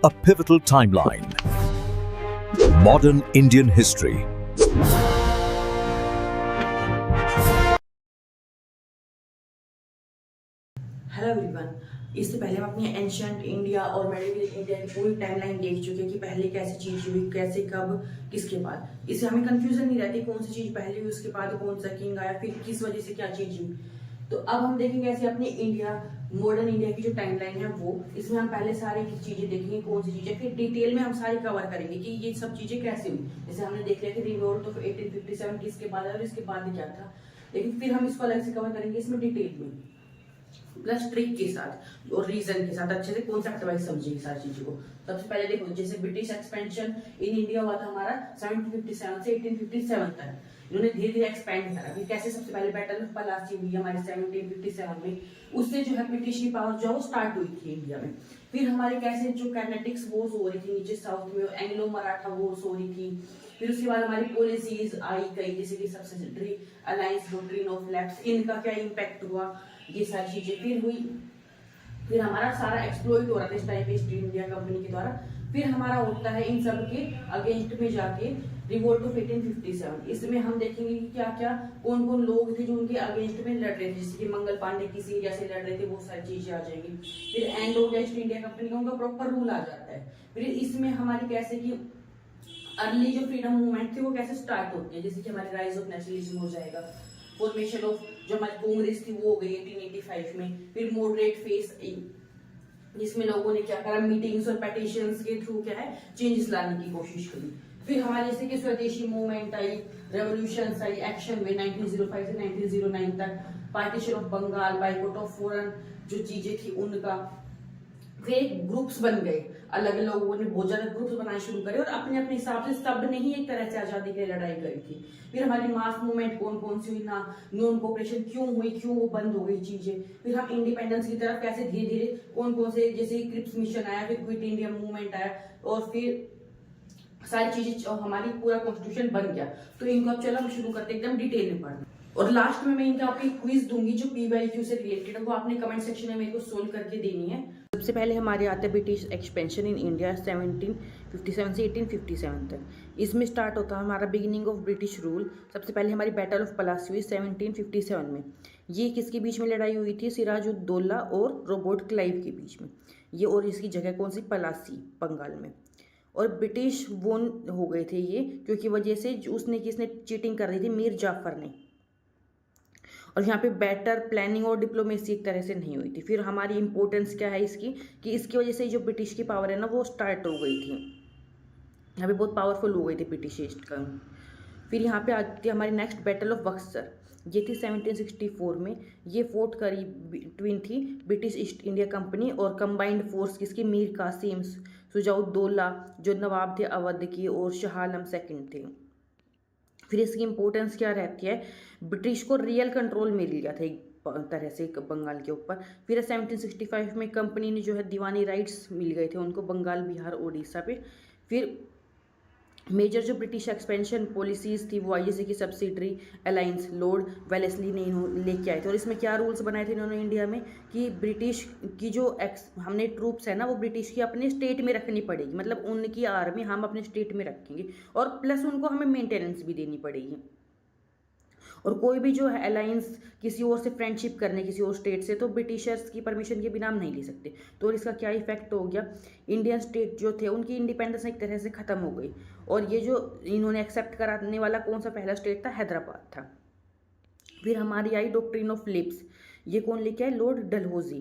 A pivotal timeline. Modern Indian history. Hello everyone. इससे पहले हम अपनी एंशियंट इंडिया और मेडिवल इंडिया की पूरी टाइमलाइन देख चुके हैं कि पहले कैसी चीज हुई, कैसे, कब, किसके बाद। इससे हमें कंफ्यूजन नहीं रहती कौन सी चीज पहले हुई, उसके बाद कौन सा किंग आया, फिर किस वजह से क्या चीज हुई। तो अब हम देखेंगे ऐसे अपनी इंडिया, मॉडर्न इंडिया की जो टाइमलाइन है वो, इसमें हम पहले सारी चीजें देखेंगे कौन सी चीजें, फिर डिटेल में हम सारी कवर करेंगे कि ये सब चीजें कैसे हुई। जैसे हमने देख लिया कि रिवोल्ट ऑफ 1857 किसके बाद आया और इसके बाद क्या था, लेकिन फिर हम इसको अलग से कवर करेंगे इसमें डिटेल में, प्लस ट्रिक के साथ और रीजन के साथ अच्छे से कॉन्सेप्ट वाइज समझेंगे सारी चीजों को। सबसे पहले देखो, जैसे ब्रिटिश एक्सपेंशन इन इंडिया हुआ था हमारा 1757 से 1857 तक। इन्होंने धीरे धीरे एक्सपेंड करा। फिर कैसे, सबसे पहले बैटल ऑफ पलासी हुई हमारे 1757 में, उससे जो है ब्रिटिश की पावर जो स्टार्ट हुई थी इंडिया में। फिर हमारे कैसे जो कैनेटिक्स वॉर्स हो रही थी नीचे साउथ में, एंग्लो मराठा वॉर्स हो रही थी। फिर उसके बाद हमारी पॉलिसीज आई कई, जैसे कि subsidiary alliance, doctrine of left, इनका क्या इम्पैक्ट हुआ, ये सारी चीजें फिर हुई। फिर हमारा सारा एक्सप्लोइट हो रहा था इस टाइम पे ईस्ट इंडिया कंपनी के द्वारा। फिर हमारा होता है इन सब के अगेंस्ट में जाके रिवोल्ट ऑफ 1857। इसमें हम देखेंगे कि क्या क्या कौन कौन लोग थे जो उनके अगेंस्ट में लड़ रहे थे, जैसे कि मंगल पांडे किस एरिया से लड़ रहे थे, वो सारी चीजें आ जाएंगी। फिर एंड हो गया ईस्ट इंडिया कंपनी का, उनका प्रॉपर रूल आ जाता है। फिर इसमें हमारी कैसे कि अर्ली जो फ्रीडम मूवमेंट थी वो कैसे स्टार्ट होती है, जैसे कि हमारी राइज ऑफ नेशनलिज्म हो जाएगा। फॉर्मेशन ऑफ जो हमारी कांग्रेस थी वो हो गई 1885 में। फिर मॉडरेट फेस जिसमें लोगों ने क्या करा, मीटिंग्स और पेटिशंस के थ्रू क्या है चेंजेस लाने की कोशिश करी। फिर हमारे जैसे कि स्वदेशी मूवमेंट आई, रेवोल्यूशन आई, एक्शन में 1905 से 1909 तक, partition of Bengal, boycott of foreign जो चीजें थी उनका। फिर ग्रुप्स बन गए, अलग अलग लोगों ने बहुत ज्यादा ग्रुप्स बनाने शुरू करे और अपने अपने हिसाब से सब ने ही एक तरह से आजादी के लिए लड़ाई करी थी। फिर हमारी मास मूवमेंट कौन कौन सी हुई ना, नॉन कोऑपरेशन क्यों हुई, क्यों वो बंद हो गई चीजें। फिर हम इंडिपेंडेंस की तरफ कैसे धीरे धीरे कौन कौन से, जैसे क्रिप्स मिशन आया, फिर क्विट इंडिया मूवमेंट आया, और फिर सारी चीजें हमारी पूरा कॉन्स्टिट्यूशन बन गया। तो इनको अब चलो हम शुरू करते एकदम डिटेल में पढ़ना। और लास्ट में मैं इनका आपको क्विज दूंगी जो PYQ से रिलेटेड है, वो आपने कमेंट सेक्शन में मेरे को सोल्व करके देनी है। सबसे पहले हमारे आते हैं ब्रिटिश एक्सपेंशन इन इंडिया 1757 से 1857 तक। इसमें स्टार्ट होता है हमारा बिगिनिंग ऑफ ब्रिटिश रूल। सबसे पहले हमारी बैटल ऑफ पलासी हुई 1757 में। ये किसके बीच में लड़ाई हुई थी, सिराजुद्दौला और रॉबर्ट क्लाइव के बीच में। ये, और इसकी जगह कौन सी, पलासी, बंगाल में। और ब्रिटिश वोन हो गए थे ये, क्योंकि वजह से उसने किसने चीटिंग कर रही थी, मीर जाफर ने। और यहाँ पे बेटर प्लानिंग और डिप्लोमेसी एक तरह से नहीं हुई थी। फिर हमारी इंपॉर्टेंस क्या है इसकी, कि इसकी वजह से जो ब्रिटिश की पावर है ना वो स्टार्ट हो गई थी, यहाँ पे बहुत पावरफुल हो गई थी ब्रिटिश ईस्ट का। फिर यहाँ पे आती है हमारी नेक्स्ट बैटल ऑफ बक्सर। ये थी 1764 में। ये फोर्ट करी बिटवीन थी ब्रिटिश ईस्ट इंडिया कंपनी और कंबाइंड फोर्स किसकी, मीर कासिम, सुजाउद्दौला जो नवाब थे अवध के, और शाह आलम सेकंड थे। फिर इसकी इंपॉर्टेंस क्या रहती है, ब्रिटिश को रियल कंट्रोल मिल गया था एक तरह से बंगाल के ऊपर। फिर 1765 में कंपनी ने जो है दीवानी राइट्स मिल गए थे उनको बंगाल, बिहार, उड़ीसा पे। फिर मेजर जो ब्रिटिश एक्सपेंशन पॉलिसीज थी वो आई, जैसे कि सब्सिडरी अलायंस लॉर्ड वेलेस्ली ने लेके आए थे। और इसमें क्या रूल्स बनाए थे इन्होंने इंडिया में, कि ब्रिटिश की जो हमने ट्रूप्स है ना वो ब्रिटिश की अपने स्टेट में रखनी पड़ेगी, मतलब उनकी आर्मी हम अपने स्टेट में रखेंगे, और प्लस उनको हमें मेंटेनेंस भी देनी पड़ेगी। और कोई भी जो है अलायंस किसी और से फ्रेंडशिप करने, किसी और स्टेट से, तो ब्रिटिशर्स की परमिशन के बिना हम नहीं ले सकते। तो इसका क्या इफेक्ट हो गया, इंडियन स्टेट जो थे उनकी इंडिपेंडेंस एक तरह से खत्म हो गई। और ये जो इन्होंने एक्सेप्ट कराने वाला कौन सा पहला स्टेट था, हैदराबाद था। फिर हमारी आई डॉक्ट्रिन ऑफ लिप्स। ये कौन लेके आए, लॉर्ड डलहौजी।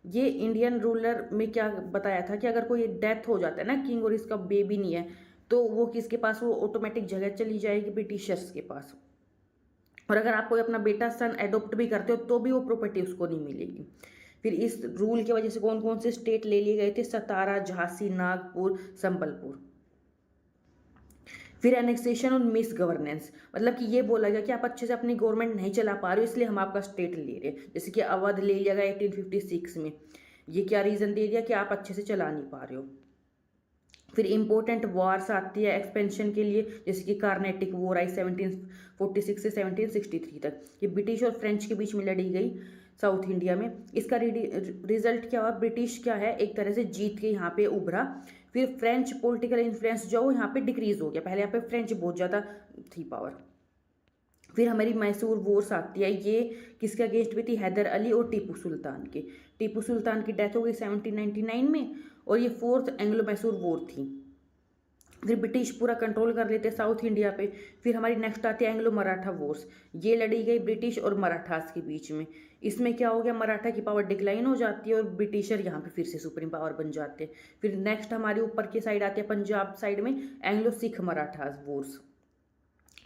ये इंडियन रूलर में क्या बताया था कि अगर कोई डेथ हो जाता है ना किंग और इसका बेबी नहीं है, तो वो किसके पास, वो ऑटोमेटिक जगह चली जाएगी ब्रिटिशर्स के पास। और अगर आप कोई अपना बेटा सन एडॉप्ट भी करते हो तो भी वो प्रॉपर्टी उसको नहीं मिलेगी। फिर इस रूल की वजह से कौन कौन से स्टेट ले लिए गए थे, सतारा, झांसी, नागपुर, संबलपुर। फिर एनेक्सेशन और मिस गवर्नेंस, मतलब कि ये बोला गया कि आप अच्छे से अपनी गवर्नमेंट नहीं चला पा रहे हो इसलिए हम आपका स्टेट ले रहे हैं। जैसे कि अवध ले लिया गया 1856 में। ये क्या रीजन दे दिया कि आप अच्छे से चला नहीं पा रहे हो। फिर इंपॉर्टेंट वॉर्स आती है एक्सपेंशन के लिए, जैसे कि कार्नेटिक वॉर आई 1746 से 1763 तक, ये ब्रिटिश और फ्रेंच के बीच में लड़ी गई। साउथ इंडिया में। इसका रिजल्ट क्या हुआ, ब्रिटिश क्या है एक तरह से जीत के यहाँ पे उभरा। फिर फ्रेंच पॉलिटिकल इन्फ्लुएंस जो यहाँ पे डिक्रीज हो गया, पहले यहाँ पे फ्रेंच बहुत ज़्यादा थी पावर। फिर हमारी मैसूर वॉर्स आती है, ये किसके अगेंस्ट में थी, हैदर अली और टीपू सुल्तान के। टीपू सुल्तान की डेथ हो गई 1799 में, और ये 4th एंग्लो मैसूर वॉर थी। फिर ब्रिटिश पूरा कंट्रोल कर लेते साउथ इंडिया पे। फिर हमारी नेक्स्ट आती है एंग्लो मराठा वॉर्स, ये लड़ी गई ब्रिटिश और मराठास के बीच में। इसमें क्या हो गया, मराठा की पावर डिक्लाइन हो जाती है और ब्रिटिशर यहाँ पे फिर से सुप्रीम पावर बन जाते हैं। फिर नेक्स्ट हमारी ऊपर की साइड आती है पंजाब साइड में एंग्लो सिख मराठास वॉर्स।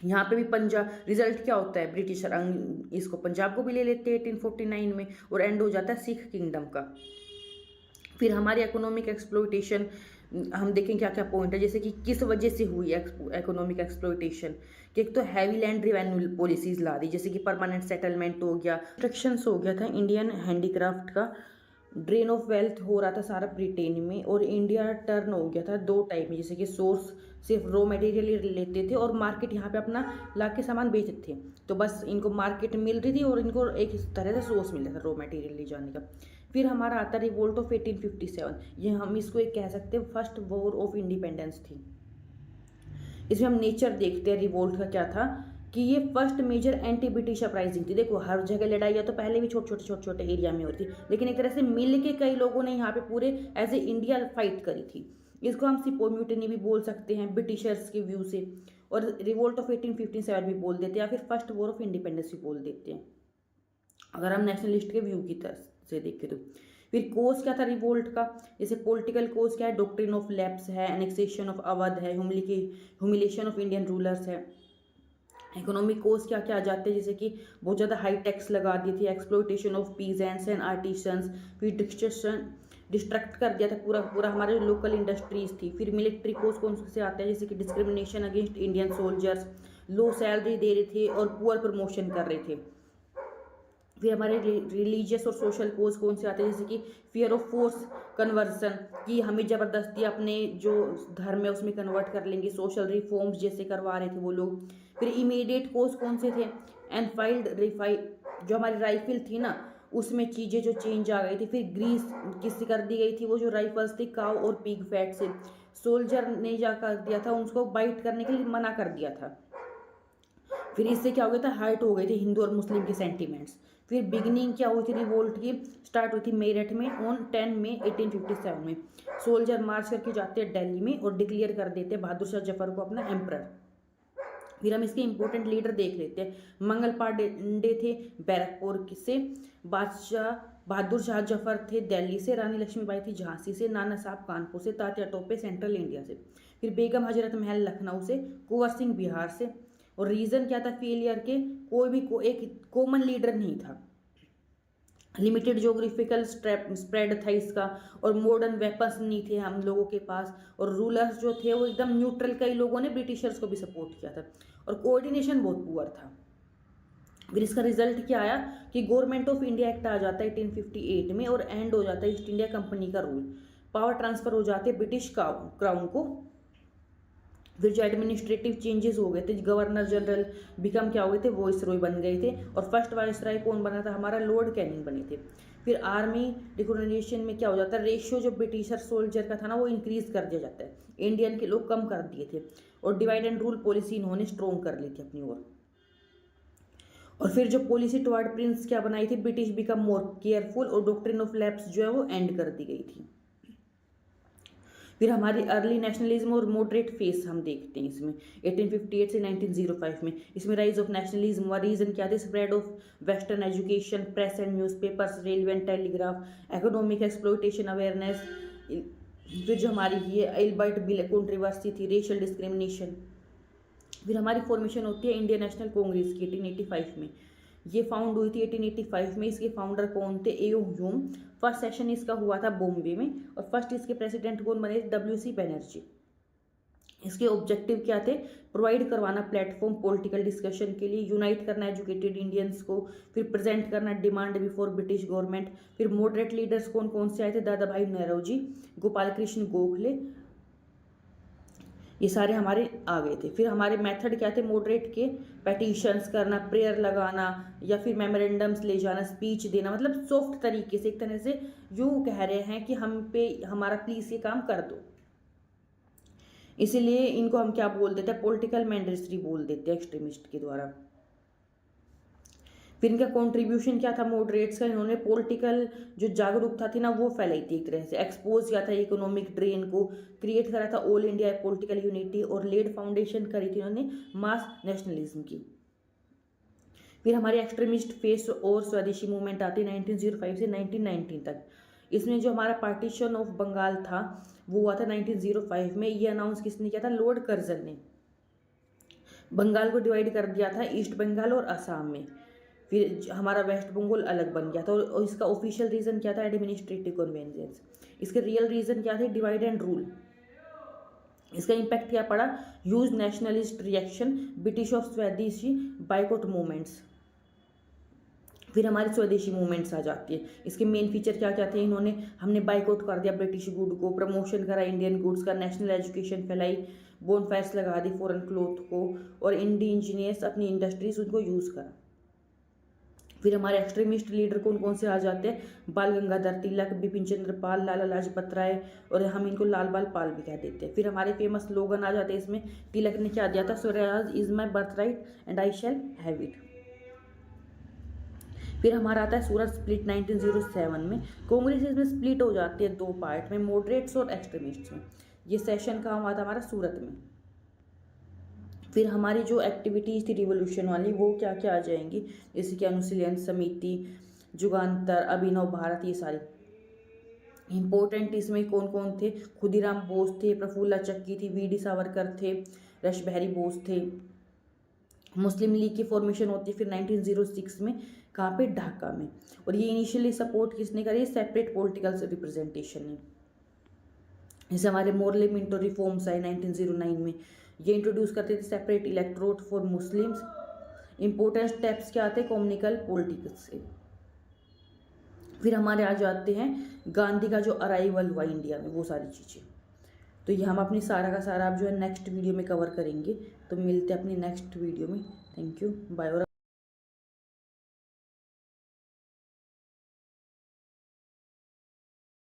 यहाँ पे भी पंजाब रिजल्ट क्या होता है, ब्रिटिशर इसको पंजाब को भी ले लेते हैं 1849 में, और एंड हो जाता है सिख किंगडम का। फिर हमारी इकोनॉमिक एक्सप्लॉयटेशन हम देखें क्या क्या पॉइंट है, जैसे कि किस वजह से हुई इकोनॉमिक एक्सप्लॉयटेशन, कि एक तो हैवी लैंड रिवेन्यू पॉलिसीज ला दी, जैसे कि परमानेंट सेटलमेंट हो गया, कंस्ट्रक्शंस हो गया था इंडियन हैंडीक्राफ्ट का, ड्रेन ऑफ वेल्थ हो रहा था सारा ब्रिटेन में, और इंडिया टर्न हो गया था 2 टाइप में, जैसे कि सोर्स सिर्फ रॉ मटेरियल लेते थे और मार्केट यहाँ पे अपना ला के सामान बेचते थे। तो बस इनको मार्केट मिल रही थी और इनको एक तरह से सोर्स मिल रहा था रॉ मटेरियल ले जाने का। फिर हमारा आता है रिवोल्ट ऑफ 1857, ये हम इसको एक कह सकते हैं फर्स्ट वॉर ऑफ इंडिपेंडेंस थी। इसमें हम नेचर देखते हैं रिवोल्ट का क्या था, कि ये first major anti British uprising थी। देखो हर जगह लड़ाई तो पहले भी छोटे छोटे एरिया में होती, लेकिन एक तरह से मिल के कई लोगों ने यहाँ पे पूरे एज ए इंडिया फाइट करी थी। इसको हम सिपो म्यूटिनी भी बोल सकते हैं ब्रिटिशर्स के व्यू से, और रिवोल्ट ऑफ 1857 भी बोल देते हैं, या फिर फर्स्ट वॉर ऑफ इंडिपेंडेंस भी बोल देते हैं अगर हम नेशनलिस्ट के व्यू की तरफ से देखें तो। फिर कोज क्या था रिवोल्ट का, जैसे पॉलिटिकल कोज क्या है, डॉक्ट्रिन ऑफ लैप्स है, एनेक्सेशन ऑफ अवध है, ह्यूमिलेशन ऑफ इंडियन रूलर्स है। इकोनॉमिक कोज क्या क्या आ जाते हैं, जैसे कि बहुत ज़्यादा हाई टैक्स लगा दी थी, exploitation of peasants and artisans. फिर डिस्ट्रक्ट कर दिया था पूरा हमारे लोकल इंडस्ट्रीज थी। फिर मिलिट्री कोज कौन से आते हैं, जैसे कि discrimination against Indian soldiers, low salary दे रहे थे और पुअर प्रमोशन कर रहे थे। फिर हमारे रिलीजियस और सोशल कोज कौन से आते हैं, जैसे कि फियर ऑफ फोर्स कन्वर्सन, कि हमें ज़बरदस्ती अपने जो धर्म है उसमें कन्वर्ट कर लेंगे, सोशल रिफॉर्म्स जैसे करवा रहे थे वो लोग। फिर इमीडिएट कोज कौन से थे, एनफाइल्ड जो हमारी राइफल थी ना उसमें चीज़ें जो चेंज आ गई थी। फिर ग्रीस किससे कर दी गई थी, वो जो राइफल्स थी काउ और पिग फैट से, सोल्जर ने जा कर दिया था, उसको बाइट करने के लिए मना कर दिया था। फिर इससे क्या हो गया था, हर्ट हो गए थे हिंदू और मुस्लिम के सेंटीमेंट्स। फिर बिगिनिंग क्या हुई थी रिवोल्ट की, स्टार्ट हुई थी मेरठ में ऑन 10 मई 1857 में। सोल्जर मार्च करके जाते हैं दिल्ली में और डिक्लेयर कर देते हैं बहादुर शाह जफर को अपना एम्परर। फिर हम इसके इंपॉर्टेंट लीडर देख लेते हैं। मंगल पांडे थे बैरकपुर से, बादशाह बहादुर शाह जफर थे दिल्ली से, रानी लक्ष्मीबाई थी झांसी से, नाना साहब कानपुर से, तात्या टोपे सेंट्रल इंडिया से। फिर बेगम हजरत महल लखनऊ से, कुंवर सिंह बिहार से। और रीज़न क्या था फेलियर के, कोई भी एक कॉमन लीडर नहीं था, लिमिटेड जोग्राफिकल स्प्रेड था इसका, और मॉडर्न वेपन्स नहीं थे हम लोगों के पास, और रूलर्स जो थे वो एकदम न्यूट्रल, कई लोगों ने ब्रिटिशर्स को भी सपोर्ट किया था, और कोऑर्डिनेशन बहुत पुअर था। फिर इसका रिजल्ट क्या आया कि गवर्नमेंट ऑफ इंडिया एक्ट आ जाता है 1858 में, और एंड हो जाता है ईस्ट इंडिया कंपनी का रूल, पावर ट्रांसफर हो जाते हैं ब्रिटिश क्राउन को। फिर जो एडमिनिस्ट्रेटिव चेंजेस हो गए थे, गवर्नर जनरल बिकम क्या हो गए थे, वॉइसरॉय बन गए थे, और फर्स्ट वाइसरॉय कौन बना था, हमारा लॉर्ड कैनिंग बने थे। फिर आर्मी रिकॉग्निशन में क्या हो जाता है, रेशियो जो ब्रिटिशर सोल्जर का था ना वो इंक्रीज कर दिया जाता है, इंडियन के लोग कम कर दिए थे, और डिवाइड एंड रूल पॉलिसी इन्होंने स्ट्रॉन्ग कर ली थी अपनी ओर। और फिर जो पॉलिसी टुवर्ड प्रिंस क्या बनाई थी, ब्रिटिश बिकम मोर केयरफुल, और डॉक्ट्रिन ऑफ लैप्स जो है वो एंड कर दी गई थी। फिर हमारी अर्ली नेशनलिज्म और मॉडरेट फेस हम देखते हैं इसमें 1858 से 1905 में। इसमें राइज ऑफ नेशनलिज्म व रीजन क्या थे, spread of western education, press and newspapers, railway and telegraph, economic exploitation awareness. फिर जो हमारी ये एल्बर्ट बिल कंट्रोवर्सी थी, रेशियल डिस्क्रिमिनेशन। फिर हमारी फॉर्मेशन होती है इंडियन नेशनल कांग्रेस की 1885 में, ये फाउंड हुई थी 1885 में। इसके फाउंडर कौन थे, ए.ओ. ह्यूम। फर्स्ट सेशन इसका हुआ था बॉम्बे में, और फर्स्ट इसके प्रेसिडेंट कौन बने थे, W.C. बनर्जी। इसके ऑब्जेक्टिव क्या थे, प्रोवाइड करवाना प्लेटफॉर्म पॉलिटिकल डिस्कशन के लिए, यूनाइट करना एजुकेटेड इंडियंस को, फिर प्रेजेंट करना डिमांड बिफोर ब्रिटिश गवर्नमेंट। फिर मॉडरेट लीडर्स कौन कौन से आए थे, दादा भाई नौरोजी, गोपाल कृष्ण गोखले, ये सारे हमारे आ गए थे। फिर हमारे मेथड क्या थे मॉडरेट के, पेटिशंस करना, प्रेयर लगाना या फिर मेमोरेंडम्स ले जाना, स्पीच देना, मतलब सॉफ्ट तरीके से, एक तरह से यूँ कह रहे हैं कि हम पे हमारा प्लीज़ ये काम कर दो। इसीलिए इनको हम क्या बोल देते हैं, पॉलिटिकल मैंडेटरी बोल देते हैं एक्सट्रीमिस्ट के द्वारा। फिर इनका कंट्रीब्यूशन क्या था मॉडरेट्स का, इन्होंने पॉलिटिकल जो जागरूकता थी ना वो फैलाई थी, एक तरह से एक्सपोज किया था इकोनॉमिक ड्रेन को, क्रिएट करा था ऑल इंडिया पॉलिटिकल यूनिटी, और लेड फाउंडेशन करी थी इन्होंने मास नेशनलिज्म की। फिर हमारे एक्सट्रीमिस्ट फेस और स्वदेशी मूवमेंट आती है 1905 से 1919 तक। इसमें जो हमारा पार्टीशन ऑफ बंगाल था वो हुआ था 1905 में। ये अनाउंस किसने किया था, लॉर्ड कर्जन ने। बंगाल को डिवाइड कर दिया था ईस्ट बंगाल और असम में। फिर हमारा वेस्ट बंगाल अलग बन गया था, और इसका ऑफिशियल रीज़न क्या था, एडमिनिस्ट्रेटिव कन्वेंजेंस। इसके रियल रीज़न क्या थे, डिवाइड एंड रूल। इसका इम्पैक्ट क्या पड़ा, huge nationalist reaction, British of स्वदेशी बाइकआउट मूवमेंट्स। फिर हमारे स्वदेशी मूवमेंट्स आ जाती है। इसके मेन फीचर क्या क्या थे, इन्होंने हमने बाइकआउट कर दिया ब्रिटिश गुड को, प्रमोशन करा इंडियन गुड्स का, नेशनल एजुकेशन फैलाई, बोनफायर्स लगा दी फॉरेन क्लोथ को, और इंडिजिनियस अपनी इंडस्ट्रीज उनको यूज़ करा। फिर हमारे एक्सट्रीमिस्ट लीडर कौन कौन से आ जाते हैं, बाल गंगाधर तिलक, बिपिन चंद्र पाल, लाला लाजपत राय, और हम इनको लाल बाल पाल भी कह देते हैं। फिर हमारे फेमस स्लोगन आ जाते हैं इसमें। तिलक ने क्या दिया था, Swaraj is my birth right and I shall have it. फिर हमारा आता है सूरत स्प्लिट 1907 में। कांग्रेस इसमें स्प्लिट हो जाती है दो पार्ट में, मॉडरेट्स और एक्सट्रीमिस्ट्स में। ये सेशन कहाँ हुआ था हमारा, सूरत में। फिर हमारी जो एक्टिविटीज़ थी रिवोल्यूशन वाली वो क्या क्या आ जाएंगी, जैसे कि अनुशीलन समिति, जुगान्तर, अभिनव भारत, ये सारी इंपॉर्टेंट। इसमें कौन कौन थे, खुदीराम बोस थे, प्रफुल्ला चक्की थी, वीडी सावरकर थे, रश बिहारी बोस थे। मुस्लिम लीग की फॉर्मेशन होती है फिर 1906 में, कहाँ पे, ढाका में। और ये इनिशियली सपोर्ट किसने करी, सेपरेट पॉलिटिकल रिप्रेजेंटेशन ने। जैसे हमारे मोरले मिंटो रिफॉर्म्स आए 1909 में, ये इंट्रोड्यूस करते थे separate electorate for Muslims. Important steps क्या आते हैं, कम्युनिकल पॉलिटिक्स से। फिर हमारे आ जाते हैं गांधी का जो अराइवल हुआ इंडिया में, वो सारी चीज़ें। तो ये हम अपनी सारा का सारा अब जो है नेक्स्ट वीडियो में कवर करेंगे। तो मिलते हैं अपनी नेक्स्ट वीडियो में। Thank you, bye. और